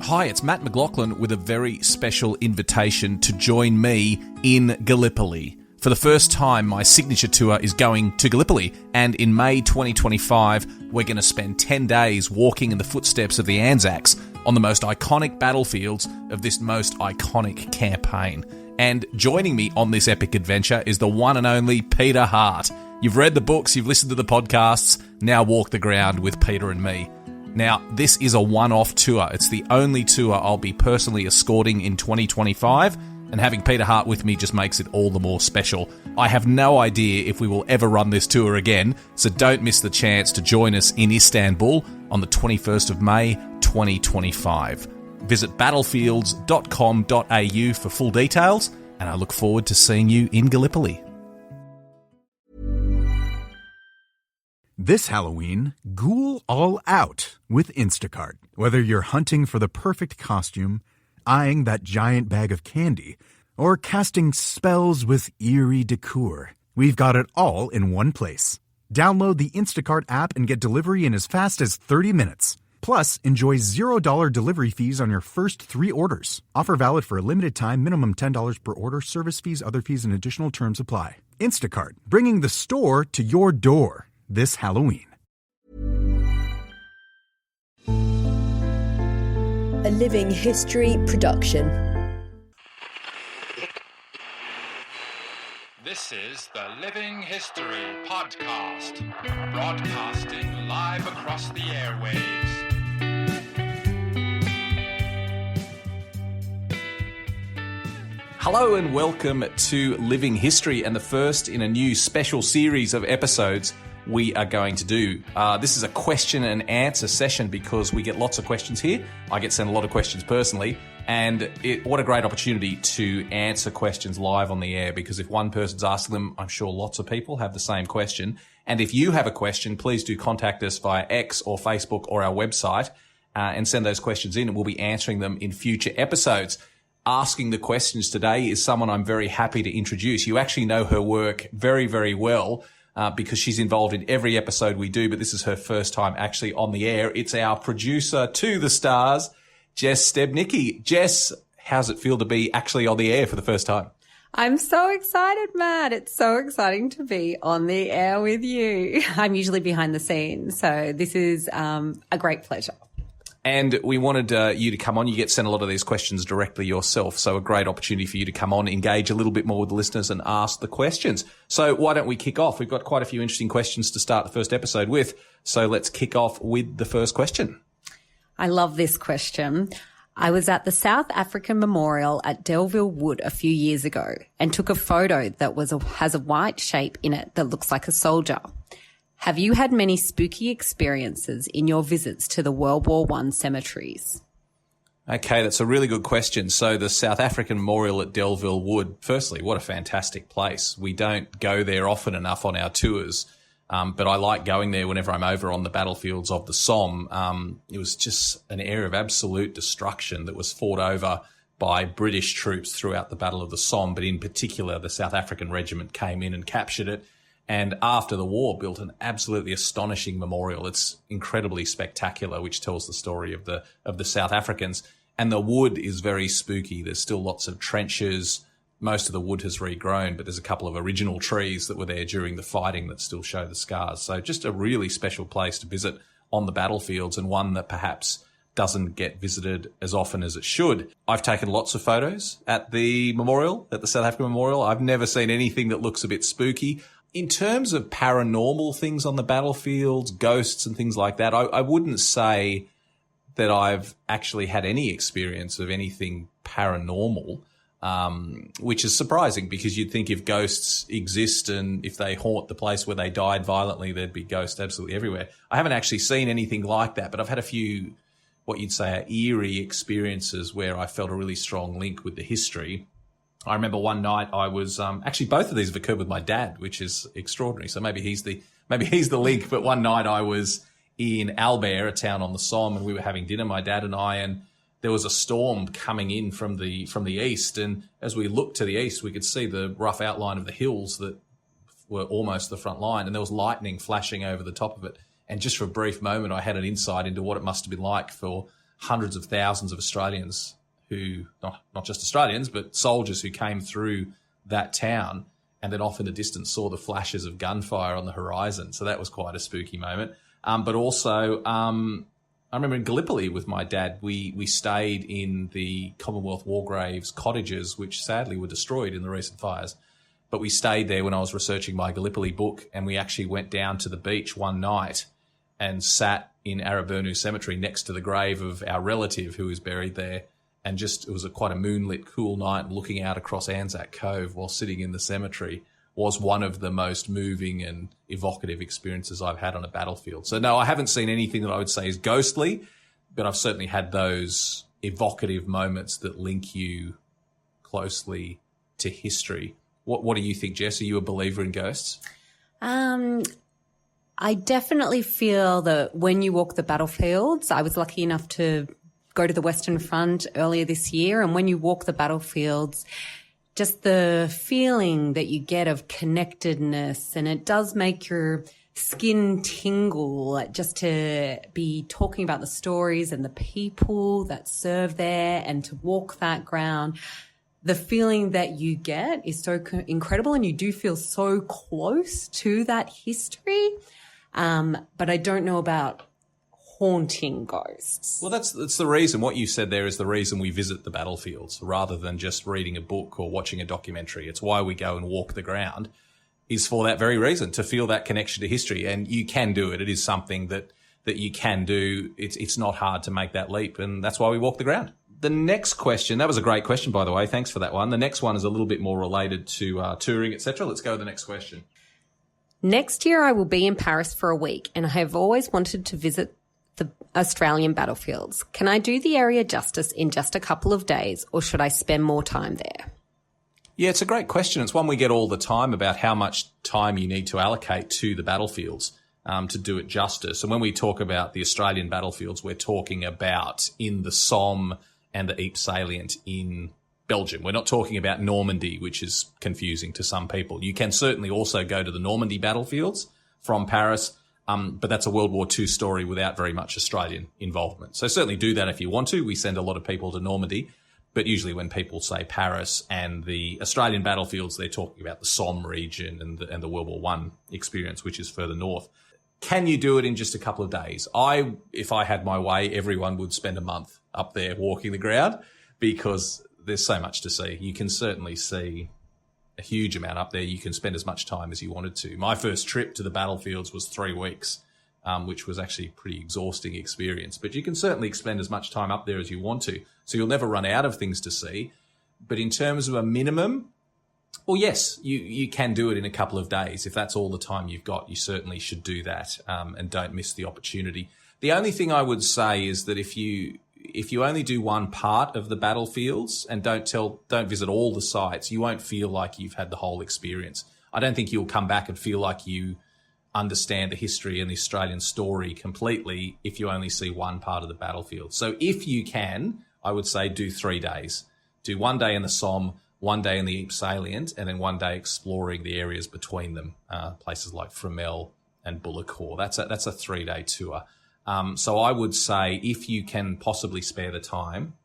Hi, it's Mat McLachlan with a very special invitation to join me in Gallipoli. For the first time, my signature tour is going to Gallipoli, and in May 2025, we're going to spend 10 days walking in the footsteps of the Anzacs on the most iconic battlefields of this most iconic campaign. And joining me on this epic adventure is the one and only Peter Hart. You've read the books, you've listened to the podcasts, now walk the ground with Peter and me. Now, this is a one-off tour. It's the only tour I'll be personally escorting in 2025, and having Peter Hart with me just makes it all the more special. I have no idea if we will ever run this tour again, so don't miss the chance to join us in Istanbul on the 21st of May, 2025. Visit battlefields.com.au for full details, and I look forward to seeing you in Gallipoli. This Halloween, ghoul all out with Instacart. Whether you're hunting for the perfect costume, eyeing that giant bag of candy, or casting spells with eerie decor, we've got it all in one place. Download the Instacart app and get delivery in as fast as 30 minutes. Plus, enjoy $0 delivery fees on your first 3 orders. Offer valid for a limited time, minimum $10 per order, service fees, other fees, and additional terms apply. Instacart, bringing the store to your door this Halloween. A Living History production. This is the Living History Podcast, broadcasting live across the airwaves. Hello and welcome to Living History, and the first in a new special series of episodes we are going to do. This is a question and answer session because we get lots of questions here. I get sent a lot of questions personally, and what a great opportunity to answer questions live on the air, because if one person's asking them, I'm sure lots of people have the same question. And if you have a question, please do contact us via X or Facebook or our website and send those questions in, and we'll be answering them in future episodes. Asking the questions today is someone I'm very happy to introduce. You actually know her work very, very well, because she's involved in every episode we do, but this is her first time actually on the air. It's our producer to the stars, Jess Stebnicki. Jess, how's it feel to be actually on the air for the first time? I'm so excited, Matt. It's so exciting to be on the air with you. I'm usually behind the scenes, so this is a great pleasure. And we wanted you to come on. You get sent a lot of these questions directly yourself, so a great opportunity for you to come on, engage a little bit more with the listeners and ask the questions. So why don't we kick off? We've got quite a few interesting questions to start the first episode with, so let's kick off with the first question. I love this question. I was at the South African Memorial at Delville Wood a few years ago and took a photo that has a white shape in it that looks like a soldier. Have you had many spooky experiences in your visits to the World War I cemeteries? Okay, that's a really good question. So the South African Memorial at Delville Wood, firstly, what a fantastic place. We don't go there often enough on our tours, but I like going there whenever I'm over on the battlefields of the Somme. It was just an area of absolute destruction that was fought over by British troops throughout the Battle of the Somme, but in particular, the South African Regiment came in and captured it. And after the war, built an absolutely astonishing memorial. It's incredibly spectacular, which tells the story of the South Africans. And the wood is very spooky. There's still lots of trenches. Most of the wood has regrown, but there's a couple of original trees that were there during the fighting that still show the scars. So just a really special place to visit on the battlefields, and one that perhaps doesn't get visited as often as it should. I've taken lots of photos at the memorial, at the South African Memorial. I've never seen anything that looks a bit spooky. In terms of paranormal things on the battlefields, ghosts and things like that, I wouldn't say that I've actually had any experience of anything paranormal, which is surprising because you'd think if ghosts exist and if they haunt the place where they died violently, there'd be ghosts absolutely everywhere. I haven't actually seen anything like that, but I've had a few what you'd say are eerie experiences where I felt a really strong link with the history. I remember one night I was actually both of these have occurred with my dad, which is extraordinary. So maybe he's the link. But one night I was in Albert, a town on the Somme, and we were having dinner, my dad and I, and there was a storm coming in from the east. And as we looked to the east, we could see the rough outline of the hills that were almost the front line, and there was lightning flashing over the top of it. And just for a brief moment, I had an insight into what it must have been like for hundreds of thousands of Australians who, not just Australians, but soldiers who came through that town and then off in the distance saw the flashes of gunfire on the horizon. So that was quite a spooky moment. But also, I remember in Gallipoli with my dad, we stayed in the Commonwealth War Graves cottages, which sadly were destroyed in the recent fires. But we stayed there when I was researching my Gallipoli book, and we actually went down to the beach one night and sat in Araburnu Cemetery next to the grave of our relative who was buried there. And it was quite a moonlit, cool night, looking out across Anzac Cove while sitting in the cemetery was one of the most moving and evocative experiences I've had on a battlefield. So no, I haven't seen anything that I would say is ghostly, but I've certainly had those evocative moments that link you closely to history. What do you think, Jess? Are you a believer in ghosts? I definitely feel that when you walk the battlefields, I was lucky enough to go to the Western Front earlier this year, and when you walk the battlefields, just the feeling that you get of connectedness, and it does make your skin tingle just to be talking about the stories and the people that serve there and to walk that ground. The feeling that you get is so incredible, and you do feel so close to that history. But I don't know about haunting ghosts. Well, that's the reason. What you said there is the reason we visit the battlefields rather than just reading a book or watching a documentary. It's why we go and walk the ground, is for that very reason, to feel that connection to history. And you can do it. It is something that you can do. It's not hard to make that leap, and that's why we walk the ground. The next question, that was a great question, by the way. Thanks for that one. The next one is a little bit more related to touring, etc. Let's go to the next question. Next year, I will be in Paris for a week, and I have always wanted to visit the Australian battlefields. Can I do the area justice in just a couple of days, or should I spend more time there? Yeah, it's a great question. It's one we get all the time about how much time you need to allocate to the battlefields to do it justice. And when we talk about the Australian battlefields, we're talking about in the Somme and the Ypres salient in Belgium. We're not talking about Normandy, which is confusing to some people. You can certainly also go to the Normandy battlefields from Paris, but that's a World War II story without very much Australian involvement. So certainly do that if you want to. We send a lot of people to Normandy, but usually when people say Paris and the Australian battlefields, they're talking about the Somme region and the World War I experience, which is further north. Can you do it in just a couple of days? If I had my way, everyone would spend a month up there walking the ground because there's so much to see. You can certainly see a huge amount up there. You can spend as much time as you wanted to. My first trip to the battlefields was 3 weeks, which was actually a pretty exhausting experience. But you can certainly spend as much time up there as you want to. So you'll never run out of things to see. But in terms of a minimum, well, yes, you can do it in a couple of days. If that's all the time you've got, you certainly should do that and don't miss the opportunity. The only thing I would say is that if you only do one part of the battlefields and don't visit all the sites, you won't feel like you've had the whole experience. I don't think you'll come back and feel like you understand the history and the Australian story completely if you only see one part of the battlefield. So if you can, I would say do 3 days. Do 1 day in the Somme, 1 day in the Ypres salient, and then 1 day exploring the areas between them, places like Fromelles and Bullecourt. That's a 3-day tour. So I would say if you can possibly spare the time,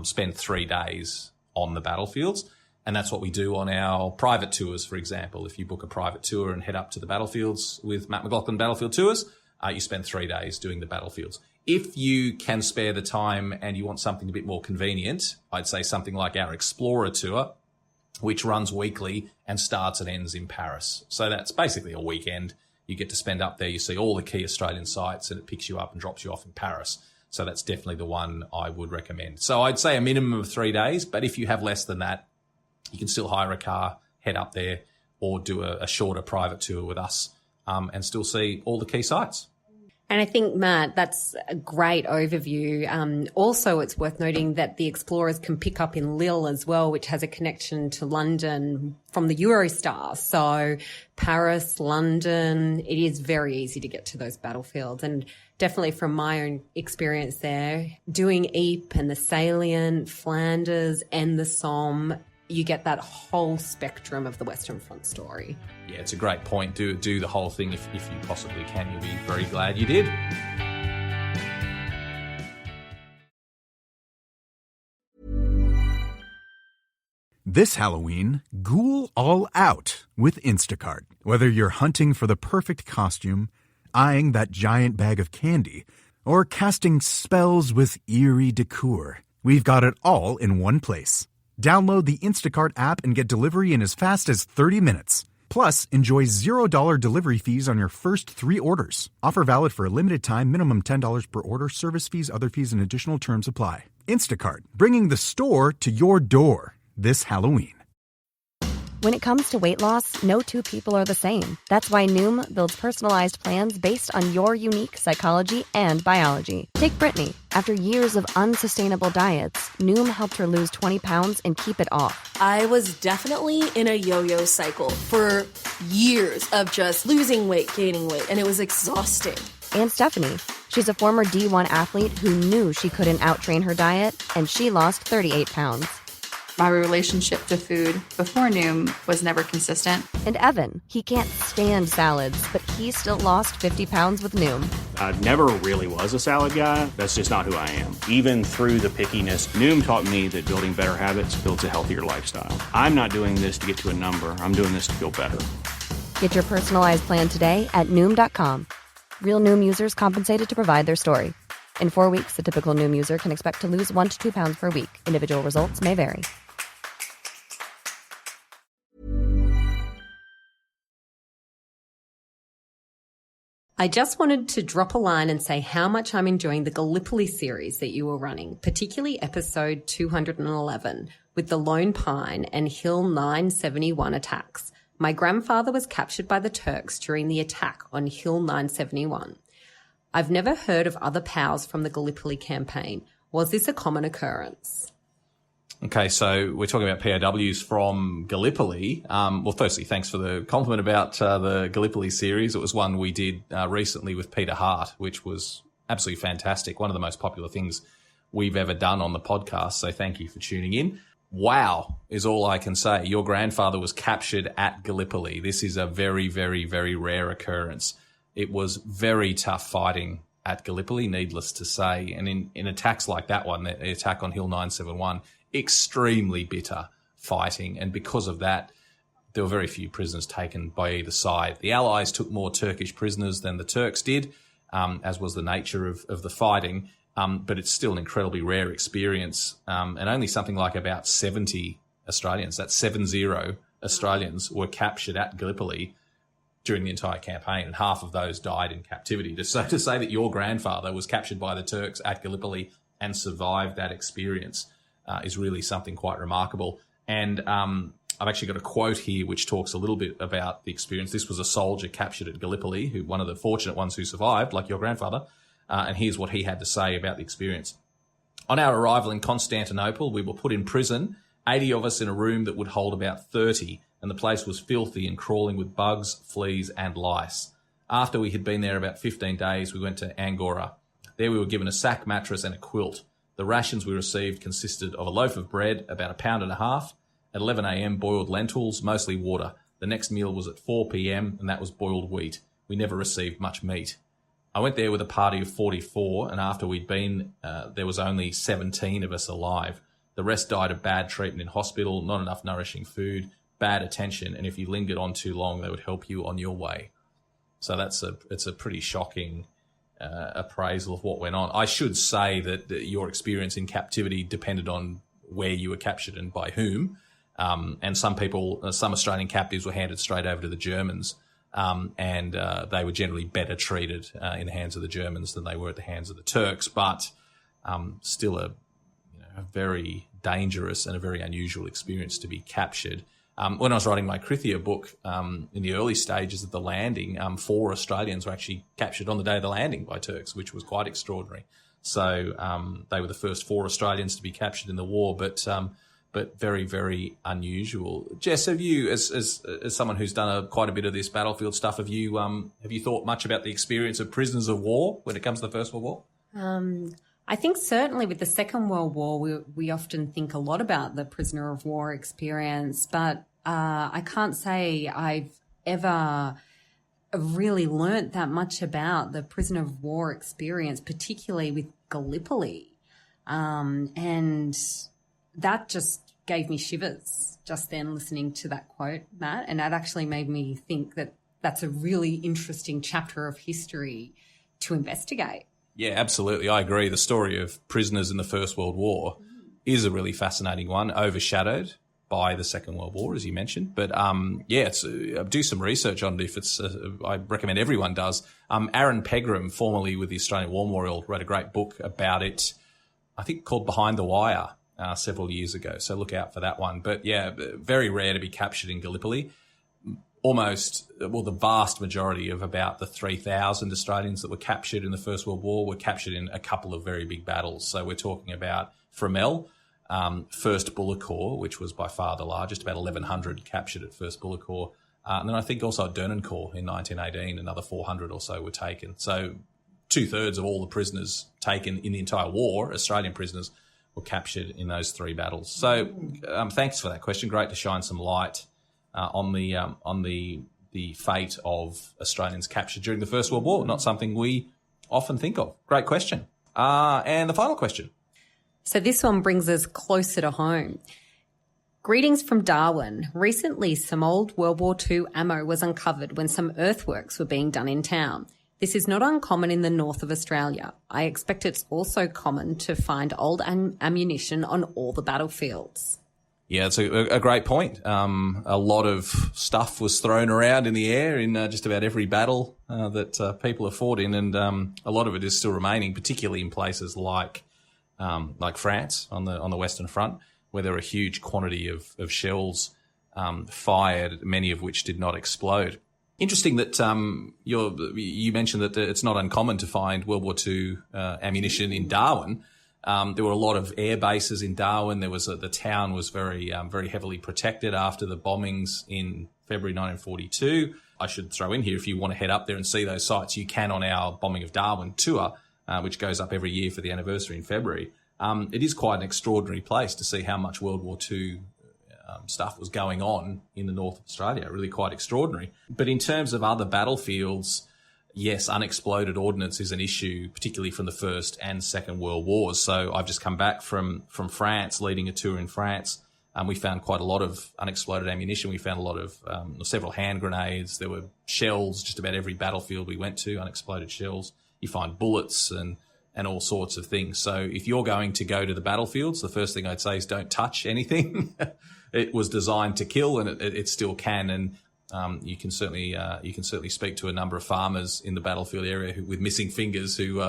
spend 3 days on the battlefields. And that's what we do on our private tours, for example. If you book a private tour and head up to the battlefields with Mat McLachlan Battlefield Tours, you spend 3 days doing the battlefields. If you can spare the time and you want something a bit more convenient, I'd say something like our Explorer Tour, which runs weekly and starts and ends in Paris. So that's basically a weekend. You get to spend up there, you see all the key Australian sites, and it picks you up and drops you off in Paris. So that's definitely the one I would recommend. So I'd say a minimum of 3 days, but if you have less than that, you can still hire a car, head up there, or do a shorter private tour with us and still see all the key sites. And I think, Matt, that's a great overview. Also, it's worth noting that the Explorers can pick up in Lille as well, which has a connection to London from the Eurostar. So Paris, London, it is very easy to get to those battlefields. And definitely from my own experience there, doing Ypres and the salient, Flanders and the Somme, you get that whole spectrum of the Western Front story. Yeah, it's a great point. Do the whole thing if you possibly can. You'll be very glad you did. This Halloween, ghoul all out with Instacart. Whether you're hunting for the perfect costume, eyeing that giant bag of candy, or casting spells with eerie decor, we've got it all in one place. Download the Instacart app and get delivery in as fast as 30 minutes. Plus, enjoy $0 delivery fees on your first 3 orders. Offer valid for a limited time, minimum $10 per order, service fees, other fees, and additional terms apply. Instacart, bringing the store to your door this Halloween. When it comes to weight loss, no two people are the same. That's why Noom builds personalized plans based on your unique psychology and biology. Take Brittany. After years of unsustainable diets, Noom helped her lose 20 pounds and keep it off. I was definitely in a yo-yo cycle for years of just losing weight, gaining weight, and it was exhausting. And Stephanie. She's a former D1 athlete who knew she couldn't outtrain her diet, and she lost 38 pounds. My relationship to food before Noom was never consistent. And Evan, he can't stand salads, but he still lost 50 pounds with Noom. I never really was a salad guy. That's just not who I am. Even through the pickiness, Noom taught me that building better habits builds a healthier lifestyle. I'm not doing this to get to a number. I'm doing this to feel better. Get your personalized plan today at Noom.com. Real Noom users compensated to provide their story. In 4 weeks, the typical Noom user can expect to lose 1 to 2 pounds per week. Individual results may vary. I just wanted to drop a line and say how much I'm enjoying the Gallipoli series that you were running, particularly episode 211 with the Lone Pine and Hill 971 attacks. My grandfather was captured by the Turks during the attack on Hill 971. I've never heard of other POWs from the Gallipoli campaign. Was this a common occurrence? Okay, so we're talking about POWs from Gallipoli. Well, firstly, thanks for the compliment about the Gallipoli series. It was one we did recently with Peter Hart, which was absolutely fantastic. One of the most popular things we've ever done on the podcast. So thank you for tuning in. Wow is all I can say. Your grandfather was captured at Gallipoli. This is a very, very, very rare occurrence. It was very tough fighting at Gallipoli, needless to say. And in attacks like that one, the attack on Hill 971, extremely bitter fighting. And because of that, there were very few prisoners taken by either side. The Allies took more Turkish prisoners than the Turks did, as was the nature of the fighting. But it's still an incredibly rare experience. And only something like about 70 Australians, that's 70 Australians, were captured at Gallipoli during the entire campaign, and half of those died in captivity. So to say that your grandfather was captured by the Turks at Gallipoli and survived that experience is really something quite remarkable. And I've actually got a quote here which talks a little bit about the experience. This was a soldier captured at Gallipoli, one of the fortunate ones who survived, like your grandfather. And here's what he had to say about the experience. On our arrival in Constantinople, we were put in prison, 80 of us in a room that would hold about 30, and the place was filthy and crawling with bugs, fleas, and lice. After we had been there about 15 days, we went to Angora. There we were given a sack mattress and a quilt. The rations we received consisted of a loaf of bread, about 1.5 pounds, at 11 a.m. boiled lentils, mostly water. The next meal was at 4 p.m. and that was boiled wheat. We never received much meat. I went there with a party of 44, and after we'd been, there was only 17 of us alive. The rest died of bad treatment in hospital, not enough nourishing food, bad attention, and if you lingered on too long, they would help you on your way. So it's a pretty shocking appraisal of what went on. I should say that your experience in captivity depended on where you were captured and by whom. And some Australian captives were handed straight over to the Germans. And they were generally better treated in the hands of the Germans than they were at the hands of the Turks, but still a very dangerous and a very unusual experience to be captured. When I was writing my Krithia book in the early stages of the landing, 4 Australians were actually captured on the day of the landing by Turks, which was quite extraordinary. So they were the first 4 Australians to be captured in the war, but very, very unusual. Jess, have you, as someone who's done quite a bit of this battlefield stuff, have you thought much about the experience of prisoners of war when it comes to the First World War? I think certainly with the Second World War, we often think a lot about the prisoner of war experience, but I can't say I've ever really learnt that much about the prisoner of war experience, particularly with Gallipoli. And that just gave me shivers just then listening to that quote, Matt, and that actually made me think that that's a really interesting chapter of history to investigate. Yeah, absolutely. I agree. The story of prisoners in the First World War is a really fascinating one, overshadowed by the Second World War, as you mentioned. But do some research on it. If it's, I recommend everyone does. Aaron Pegram, formerly with the Australian War Memorial, wrote a great book about it, I think called Behind the Wire, several years ago. So look out for that one. But yeah, very rare to be captured in Gallipoli. The vast majority of about the 3,000 Australians that were captured in the First World War were captured in a couple of very big battles. So we're talking about Fromelles, 1st Buller Corps, which was by far the largest, about 1,100 captured at 1st Buller Corps. And then I think also at Dernancourt in 1918, another 400 or so were taken. So 2/3 of all the prisoners taken in the entire war, Australian prisoners, were captured in those 3 battles. So thanks for that question. Great to shine some light on the fate of Australians captured during the First World War. Not something we often think of. Great question. And the final question. So this one brings us closer to home. Greetings from Darwin. Recently, some old World War II ammo was uncovered when some earthworks were being done in town. This is not uncommon in the north of Australia. I expect it's also common to find old ammunition on all the battlefields. Yeah, it's a great point. A lot of stuff was thrown around in the air in just about every battle that people have fought in, and a lot of it is still remaining, particularly in places like France on the Western Front, where there are a huge quantity of shells fired, many of which did not explode. Interesting that you mentioned that it's not uncommon to find World War II ammunition in Darwin. There were a lot of air bases in Darwin. The town was very heavily protected after the bombings in February 1942. I should throw in here, if you want to head up there and see those sites, you can on our Bombing of Darwin tour, which goes up every year for the anniversary in February. It is quite an extraordinary place to see how much World War II stuff was going on in the north of Australia. Really quite extraordinary. But in terms of other battlefields, yes, unexploded ordnance is an issue, particularly from the First and Second World Wars. So I've just come back from France, leading a tour in France. We found quite a lot of unexploded ammunition. We found a lot of several hand grenades. There were shells just about every battlefield we went to, unexploded shells. You find bullets and all sorts of things. So if you're going to go to the battlefields, the first thing I'd say is don't touch anything. It was designed to kill, and it still can. And you can certainly speak to a number of farmers in the battlefield area with missing fingers who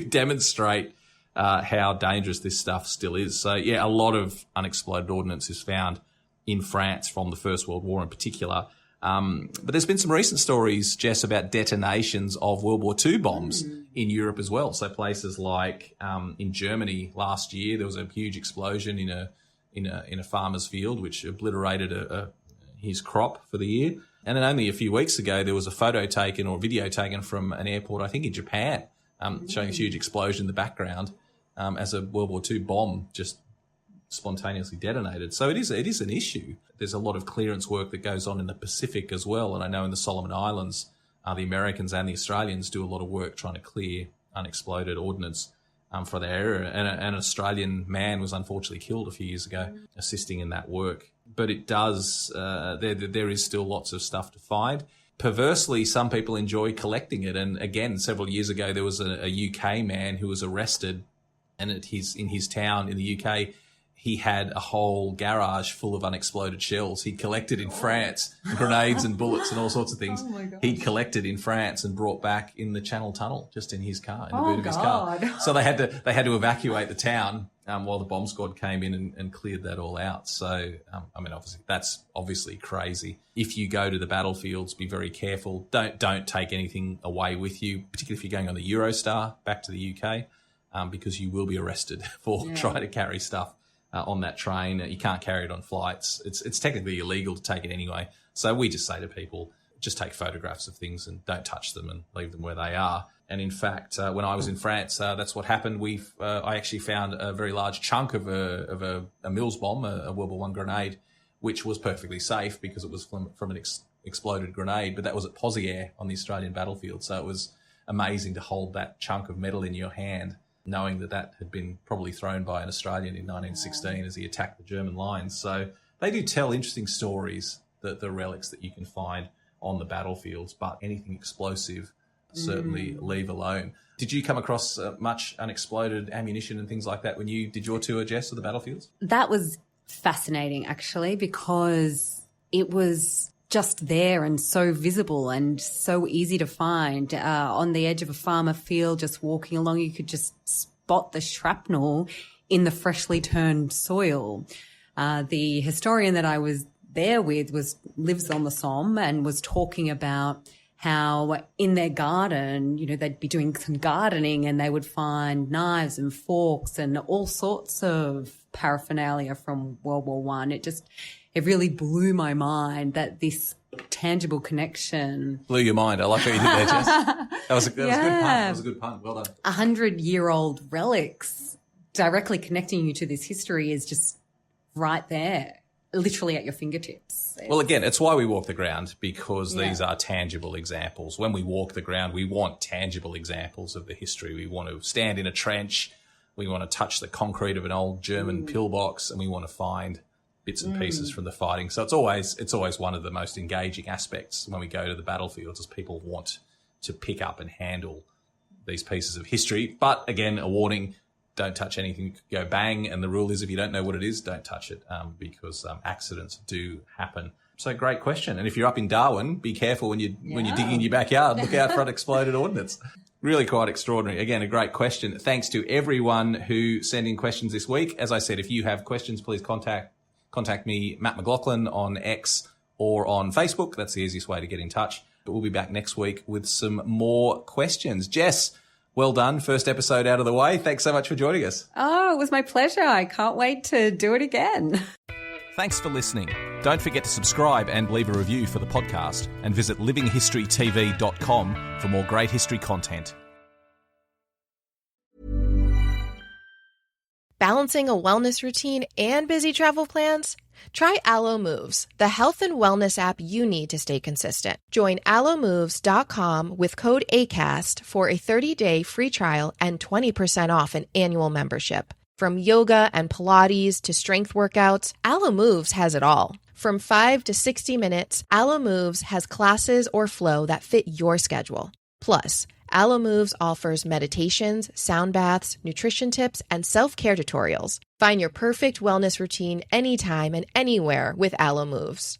demonstrate how dangerous this stuff still is. So yeah, a lot of unexploded ordnance is found in France from the First World War in particular. But there's been some recent stories, Jess, about detonations of World War II bombs in Europe as well. So places like in Germany last year, there was a huge explosion in a farmer's field, which obliterated his crop for the year. And then only a few weeks ago, there was a photo taken or video taken from an airport, I think in Japan, showing a huge explosion in the background as a World War II bomb just spontaneously detonated. So it is an issue. There's a lot of clearance work that goes on in the Pacific as well. And I know in the Solomon Islands, the Americans and the Australians do a lot of work trying to clear unexploded ordnance for the area. And an Australian man was unfortunately killed a few years ago assisting in that work. But it does, there is still lots of stuff to find. Perversely, some people enjoy collecting it. And again, several years ago, there was a UK man who was arrested, and in his town in the UK, he had a whole garage full of unexploded shells. He'd collected in France, grenades and bullets and all sorts of things. Oh, he'd collected in France and brought back in the Channel Tunnel, just in his car, in the boot of his car. So they had to evacuate the town while the bomb squad came in and cleared that all out. So, obviously, that's obviously crazy. If you go to the battlefields, be very careful. Don't take anything away with you, particularly if you're going on the Eurostar back to the UK, because you will be arrested for trying to carry stuff on that train. You can't carry it on flights. It's technically illegal to take it anyway. So we just say to people, just take photographs of things and don't touch them and leave them where they are. And in fact, when I was in France, that's what happened. I actually found a very large chunk of a Mills bomb, a World War I grenade, which was perfectly safe because it was from an exploded grenade. But that was at Pozières on the Australian battlefield. So it was amazing to hold that chunk of metal in your hand knowing that had been probably thrown by an Australian in 1916 as he attacked the German lines. So they do tell interesting stories, the relics that you can find on the battlefields, but anything explosive, certainly leave alone. Did you come across much unexploded ammunition and things like that when you did your tour, Jess, of the battlefields? That was fascinating, actually, because it was just there and so visible and so easy to find. On the edge of a farmer field, just walking along, you could just spot the shrapnel in the freshly turned soil. The historian that I was there with lives on the Somme and was talking about how in their garden, they'd be doing some gardening and they would find knives and forks and all sorts of paraphernalia from World War I. It really blew my mind that this tangible connection. Blew your mind. I like what you did there, Jess. That was a good pun. That was a good pun. Well done. 100-year-old relics directly connecting you to this history is just right there, literally at your fingertips. Well, again, it's why we walk the ground, because these are tangible examples. When we walk the ground, we want tangible examples of the history. We want to stand in a trench. We want to touch the concrete of an old German pillbox, and we want to find bits and pieces from the fighting. So it's always one of the most engaging aspects when we go to the battlefields, is people want to pick up and handle these pieces of history. But again, a warning, don't touch anything, could go bang. And the rule is, if you don't know what it is, don't touch it, because accidents do happen. So great question. And if you're up in Darwin, be careful when you're digging in your backyard. Look out for unexploded ordnance. Really quite extraordinary. Again, a great question. Thanks to everyone who sent in questions this week. As I said, if you have questions, please contact me, Mat McLachlan, on X or on Facebook. That's the easiest way to get in touch. But we'll be back next week with some more questions. Jess, well done. First episode out of the way. Thanks so much for joining us. Oh, it was my pleasure. I can't wait to do it again. Thanks for listening. Don't forget to subscribe and leave a review for the podcast, and visit livinghistorytv.com for more great history content. Balancing a wellness routine and busy travel plans? Try Alo Moves, the health and wellness app you need to stay consistent. Join alomoves.com with code ACAST for a 30-day free trial and 20% off an annual membership. From yoga and Pilates to strength workouts, Alo Moves has it all. From 5 to 60 minutes, Alo Moves has classes or flow that fit your schedule. Plus, Alo Moves offers meditations, sound baths, nutrition tips, and self-care tutorials. Find your perfect wellness routine anytime and anywhere with Alo Moves.